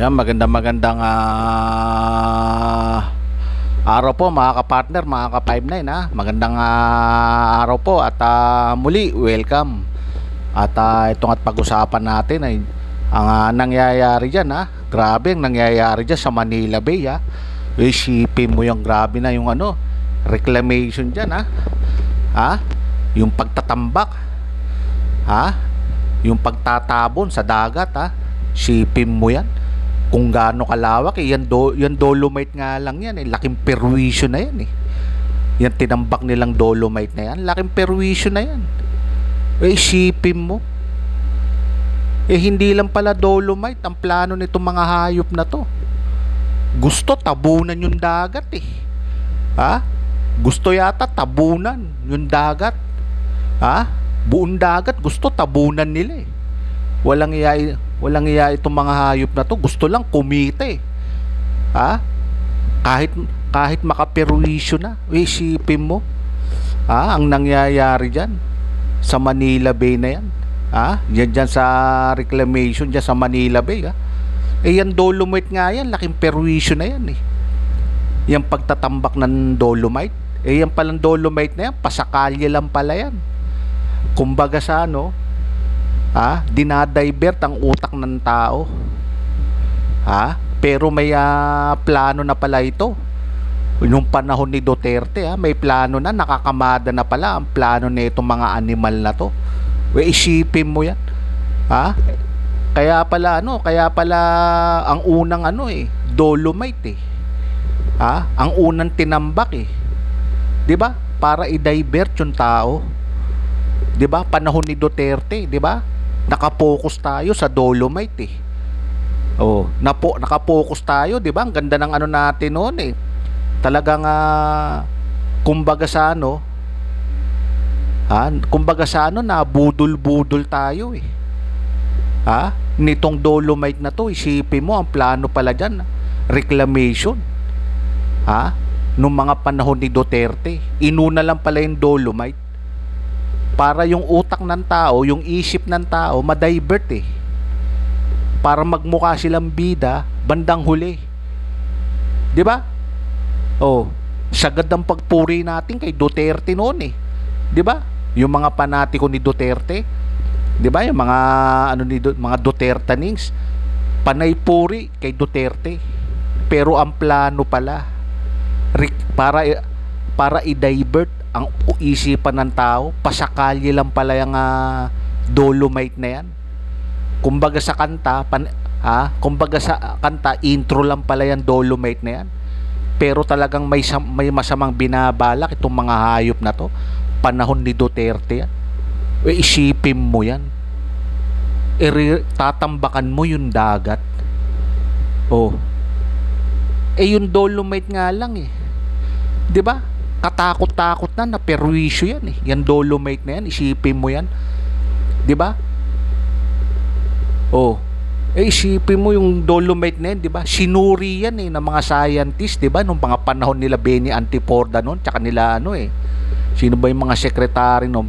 Yan, magandang araw po mga ka-partner, mga ka-59 ha. Magandang araw po at muli welcome. At itong at pag-usapan natin ay ang nangyayari dyan ha. Grabe ang nangyayari dyan sa Manila Bay ha. Isipin mo yung grabe na yung reclamation dyan ha. Yung pagtatambak ha. Yung pagtatabon sa dagat ha. Isipin mo yan kung gaano kalawak yan, yan dolomite nga lang yan laking perwisyo na yan yan tinambak nilang dolomite na yan, laking perwisyo na yan. Isipin mo hindi lang pala dolomite ang plano nitong mga hayop na to. Gusto tabunan yung dagat gusto yata tabunan yung dagat buong dagat gusto tabunan nila Walang iya itong mga hayop na to. Gusto lang kumita kahit makaperwisyo na. Isipin mo ang nangyayari dyan sa Manila Bay na yan. Dyan sa reclamation dyan sa Manila Bay yan dolomite nga yan, laking perwisyo na yan Yan pagtatambak ng dolomite. Yan palang dolomite na yan, pasakalye lang pala yan. Kumbaga sa dinadivert ang utak ng tao pero may plano na pala ito nung panahon ni Duterte may plano na, nakakamada na pala ang plano na itong mga animal na to. Isipin mo yan kaya pala ang unang dolomite ang unang tinambak 'di ba, para i-divert yung tao, 'di ba, panahon ni Duterte, 'di ba, nakapokus tayo sa dolomite nakapokus tayo, 'di ba? Ang ganda ng natin noon talagang kumbaga sa nabudol-budol tayo nitong dolomite na to. Isipin mo ang plano pala diyan, reclamation nung mga panahon ni Duterte. Inuna lang pala yung dolomite para yung utak ng tao, yung isip ng tao ma-divert para magmukha silang bida bandang huli, 'di ba? Sagad ang pagpuri natin kay Duterte noon 'di ba? Yung mga panatiko ni Duterte, 'di ba? Yung mga mga Dutertanings, panay puri kay Duterte. Pero ang plano pala para i-divert ang isipan ng tao, pasakalye lang pala yung dolomite na yan. Kumbaga sa kanta, intro lang pala yung dolomite na yan. Pero talagang may masamang binabalak itong mga hayop na to. Panahon ni Duterte yan. Isipin mo yan. Tatambakan mo yung dagat. Yung dolomite nga lang 'di ba? Katakot-takot na perwisyo yan yan dolomite na yan. Isipin mo yan, 'di ba? Isipin mo yung dolomite na yan, 'di ba? Sinuri yan ng mga scientist, 'di ba, nung mga panahon nila Benny Antiporda noon, tsaka nila sino ba yung mga sekretary nung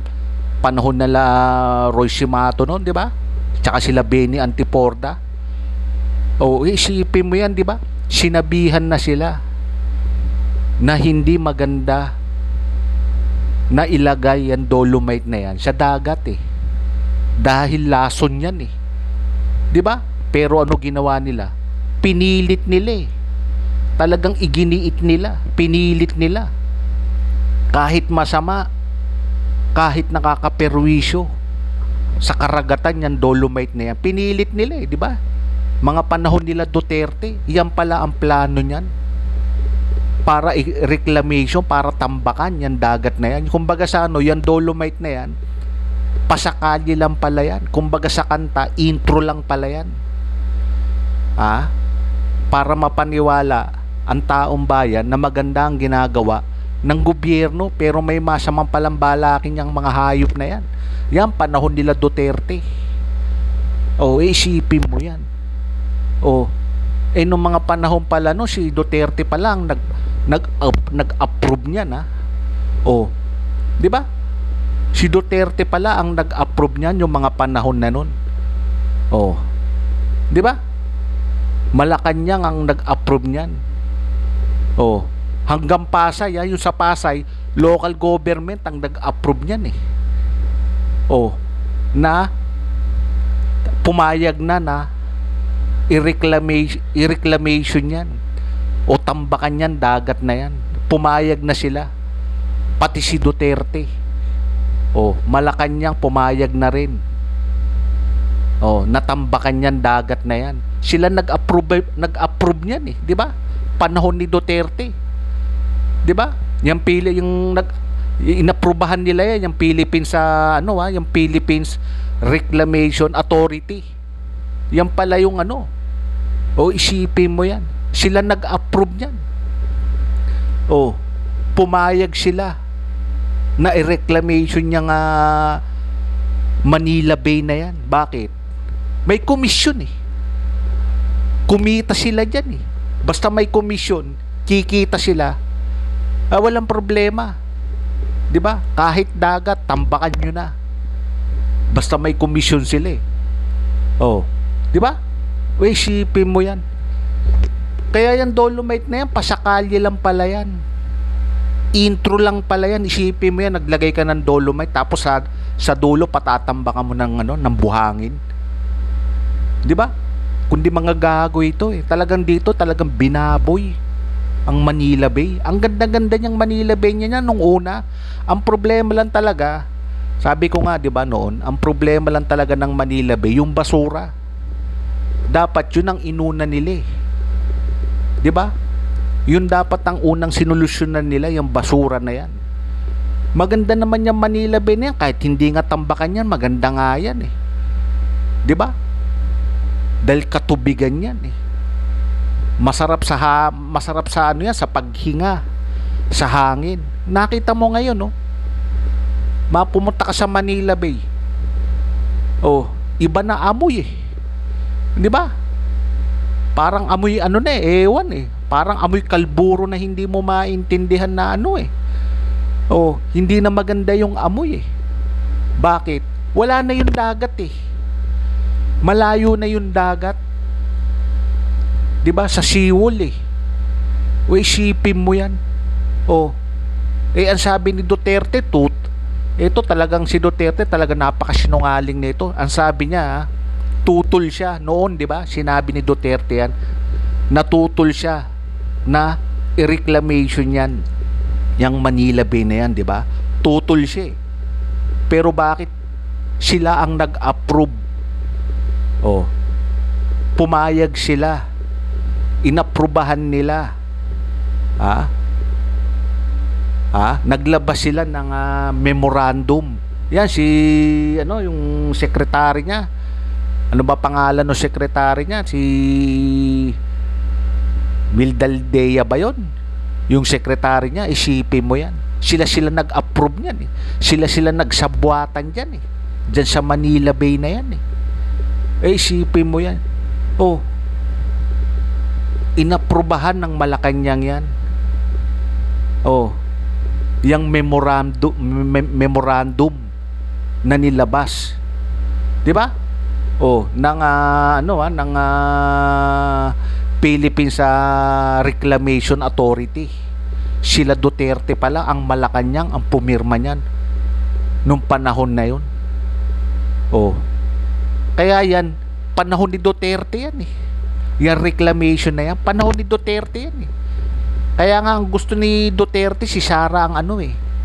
panahon nila Roy Simato noon, 'di ba? Tsaka sila Benny Antiporda. Isipin mo yan, 'di ba? Sinabihan na sila na hindi maganda na ilagay yan dolomite na yan sa dagat dahil lason yan 'di ba? Pero ano ginawa nila? Pinilit nila talagang iginiit nila, pinilit nila kahit masama, kahit nakakaperwisyo sa karagatan yan dolomite na yan, pinilit nila 'di ba? Mga panahon nila Duterte, yan pala ang plano niyan, para reclamation, para tambakan yan dagat na yan. Kumbaga sa yan dolomite na yan, pasakalye lang pala yan. Kumbaga sa kanta, intro lang pala yan para mapaniwala ang taong bayan na maganda ang ginagawa ng gobyerno, pero may masamang palang balakin yung mga hayop na yan. Yan panahon nila Duterte. Isipin mo yan. Nung mga panahon pala si Duterte pa lang nag-approve niyan 'di ba? Si Duterte pala ang nag-approve niyan yung mga panahon na noon. 'Di ba? Malacanang ang nag-approve niyan. Oh, hanggang Pasay, yung sa Pasay, local government ang nag-approve niyan eh. Oh, na pumayag na i-reclamation yan o tambakan yan, dagat na yan. Pumayag na sila, pati si Duterte. Oh, Malacanang pumayag na rin. Oh, natambakan yan, dagat na yan. Sila nag-approve niyan eh, 'di ba? Panahon ni Duterte. 'Di ba? Yung inaprubahan nila yan, yung Philippines yung Philippines Reclamation Authority. Yan pala yung isipin mo yan. Sila nag-approve niyan. Oh, pumayag sila na i-reclamation niyang Manila Bay na yan. Bakit? May komisyon eh. Kumita sila dyan eh. Basta may komisyon, kikita sila, walang problema. 'Di ba? Kahit dagat, tambakan nyo na. Basta may komisyon sila eh. Oh, 'di ba? Isipin mo yan. Kaya yung Dolomite na yan, pasakalye lang pala yan. Intro lang pala yan. Isipin mo yan, naglagay ka ng Dolomite, tapos sa dulo patatambakan mo ng buhangin. 'Di ba? Kundi mga gago ito eh. Talagang dito, talagang binaboy ang Manila Bay. Ang ganda-ganda niyang Manila Bay niya nung una. Ang problema lang talaga, sabi ko nga 'di ba noon, ang problema lang talaga ng Manila Bay, yung basura. Dapat yun ang inuna nila eh. 'Di ba? Yun dapat ang unang sinolusyonan nila, yung basura na yan. Maganda naman yung Manila Bay na yan, kahit hindi nga tambakan yan, maganda nga yan eh. 'Di ba? Dahil katubigan yan eh. Masarap sa sa paghinga, sa hangin. Nakita mo ngayon no? Mapumunta ka sa Manila Bay. Oh, iba na amoy eh. 'Di ba? Parang amoy ewan eh. Parang amoy kalburo na hindi mo maintindihan na eh. Oh, hindi na maganda yung amoy eh. Bakit? Wala na yung dagat eh. Malayo na yung dagat. 'Di ba? Sa Seawall eh. Isipin mo 'yan. Oh. Ang sabi ni Duterte, ito talagang si Duterte talaga napakasinungaling nito. Ang sabi niya, tutol siya noon, 'di ba? Sinabi ni Duterte 'yan. Natutol siya na i-reclamation 'yan. Yang Manila Bay na 'yan, 'di ba? Tutol siya. Pero bakit sila ang nag-approve? Oh, pumayag sila, inaprubahan nila, naglabas sila ng memorandum. Yan yung secretary niya. Ano ba pangalan ng secretary niya? Si Mildaldea ba yun? Yung secretary niya, isipin mo yan. Sila nag-approve niyan eh. Sila nagsabwatan diyan eh. Diyan sa Manila Bay na yan eh. Isipin mo yan. Oh, inaprubahan ng Malacanang yan. Oh, yung memorandum na nilabas. 'Di ba? Oh, ng Philippines Reclamation Authority. Sila Duterte pala ang Malacanang ang pumirma niyan nung panahon na 'yon. Oh. Kaya yan, panahon ni Duterte yan eh. Yung reclamation na yan, panahon ni Duterte yan eh. Kaya nga ang gusto ni Duterte, si Sara ang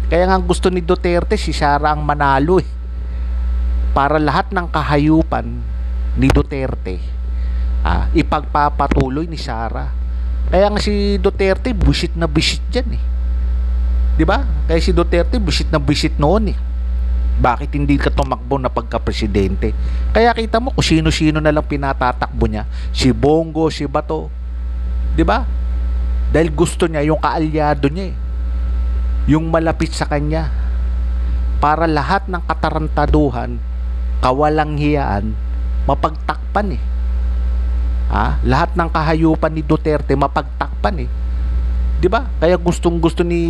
Kaya nga ang gusto ni Duterte, si Sara ang manalo eh. Para lahat ng kahayupan ni Duterte, ipagpapatuloy ni Sara. Kaya nga si Duterte, busit na busit dyan eh. 'Di ba? Kaya si Duterte, busit na busit noon eh. Bakit hindi ka tumakbo na pagka-presidente? Kaya kita mo kung sino-sino na lang pinatatakbo niya. Si Bongo, si Bato. 'Di ba? Dahil gusto niya yung kaalyado niya eh. Yung malapit sa kanya. Para lahat ng katarantaduhan, kawalanghiyaan, mapagtakpan eh. Lahat ng kahayupan ni Duterte mapagtakpan eh. 'Di ba? Kaya gustong-gusto ni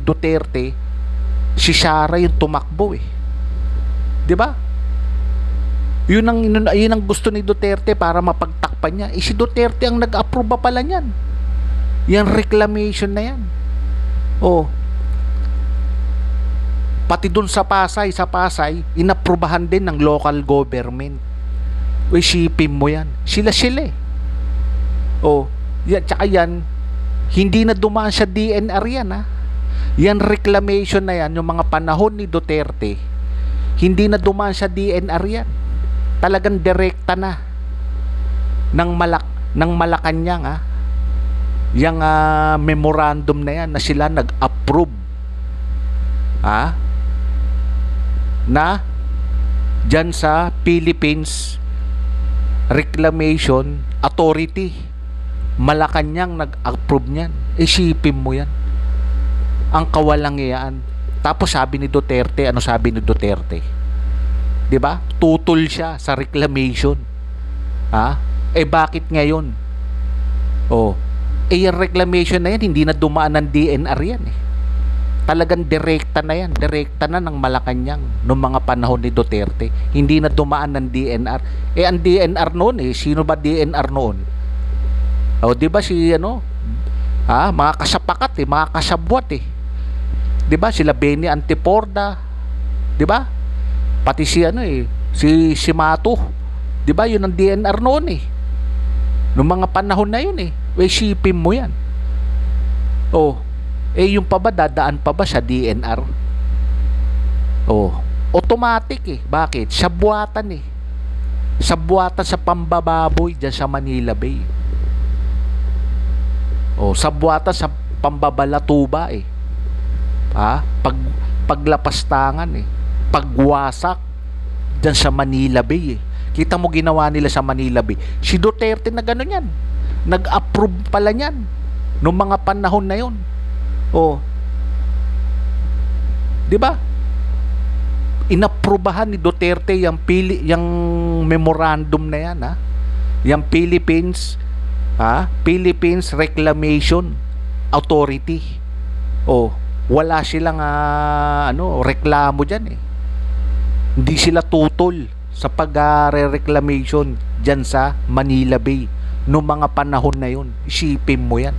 Duterte si Sara yung tumakbo eh. 'Di ba? Yun ang gusto ni Duterte para mapagtakpan niya. Si Duterte ang nag-approve pala niyan. Yan reclamation na yan. Oh. Pati dun sa Pasay, inaprubahan din ng local government. Isipin mo yan. Sila eh. Oh, yan, tsaka yan, hindi na dumaan sa DNR yan, ha. Yan reclamation na yan, yung mga panahon ni Duterte, hindi na dumaan sa DNR yan. Talagang direkta na ng Malacanang, ha. Yang memorandum na yan na sila nag-approve, ha, na dyan sa Philippines Reclamation Authority. Malacanang nag-approve niyan. Isipin mo yan. Ang kawalangyaan. Tapos sabi ni Duterte, ano sabi ni Duterte? 'Di ba? Tutol siya sa reclamation. Ha? Bakit ngayon? Oh, yung reclamation na yan, hindi na dumaan ng DNR yan eh. Talagang direkta na yan. Direkta na ng Malacanang noong mga panahon ni Duterte. Hindi na dumaan ng DNR. Ang DNR noon sino ba DNR noon? O, di ba si mga kasapakat mga kasabwat 'Di ba sila Benny Antiporda, 'di ba? Pati si si Mato, 'di ba? Yun ang DNR noon noong mga panahon na yun Isipin mo yan. Oh, yung pa ba dadaan pa ba sa DNR? Oh, automatic Bakit? Sabwatan Sabwatan sa pambababoy dyan sa Manila Bay. Oh, sabwatan sa pambabalatuba paglapastangan pagwasak dyan sa Manila Bay Kita mo ginawa nila sa Manila Bay. Si Duterte na gano'n yan. Nag-approve pala niyan noong mga panahon na yun. Oh. 'Di ba? Inaprubahan ni Duterte yung memorandum na yan, ha? Yung Philippines Reclamation Authority. Oh, wala silang reklamo diyan Hindi sila tutol sa pag-reclamation diyan sa Manila Bay noong mga panahon na yun. Isipin mo yan.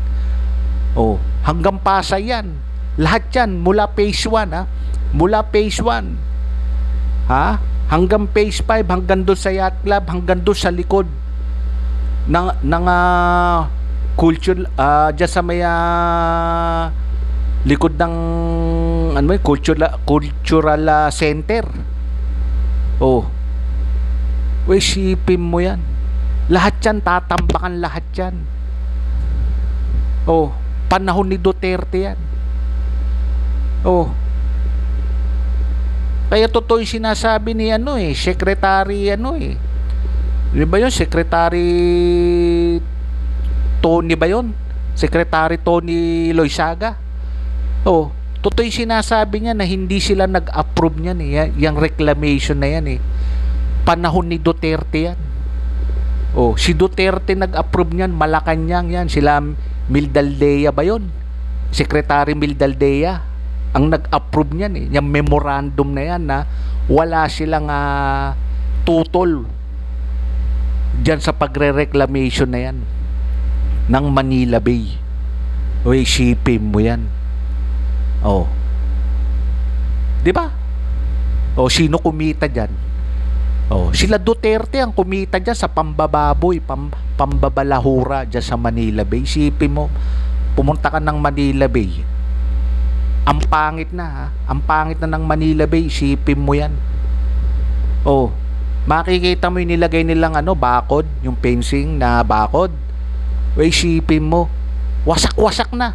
Oh, hanggang Pasay yan. Lahat yan mula phase 1, ha? Mula phase 1, ha? Hanggang phase 5, hanggang doon sa yacht club, hanggang doon sa likod ng culture, dyan sa may likod ng cultural center. Oh, isipin mo yan. Lahat yan, tatambakan lahat yan. Oh, panahon ni Duterte yan. Oh, kaya totoo yung sinasabi ni Secretary di ba yun? Secretary Tony ba yun? Secretary Tony Loyzaga. Oh, totoo yung sinasabi niya na hindi sila nag-approve niyan yung reclamation na yan panahon ni Duterte yan. Oh, si Duterte nag-approve niyan, Malacanang yan, sila Mildaldea ba yun? Secretary Mildaldea ang nag-approve niyan yung memorandum na yan na wala silang tutol diyan sa pagre-reclamation na yan ng Manila Bay. O, isipin mo yan. Oh, di ba? O, sino kumita diyan? Oh, sila Duterte ang kumita diyan sa pambababoy, pambabalahura diyan sa Manila Bay. Isipin mo, pumunta ka ng Manila Bay. Ang pangit na, Ang pangit na ng Manila Bay. Isipin mo yan. Oh, makikita mo yung nilagay nilang bakod, yung fencing na bakod. O, isipin mo, wasak-wasak na.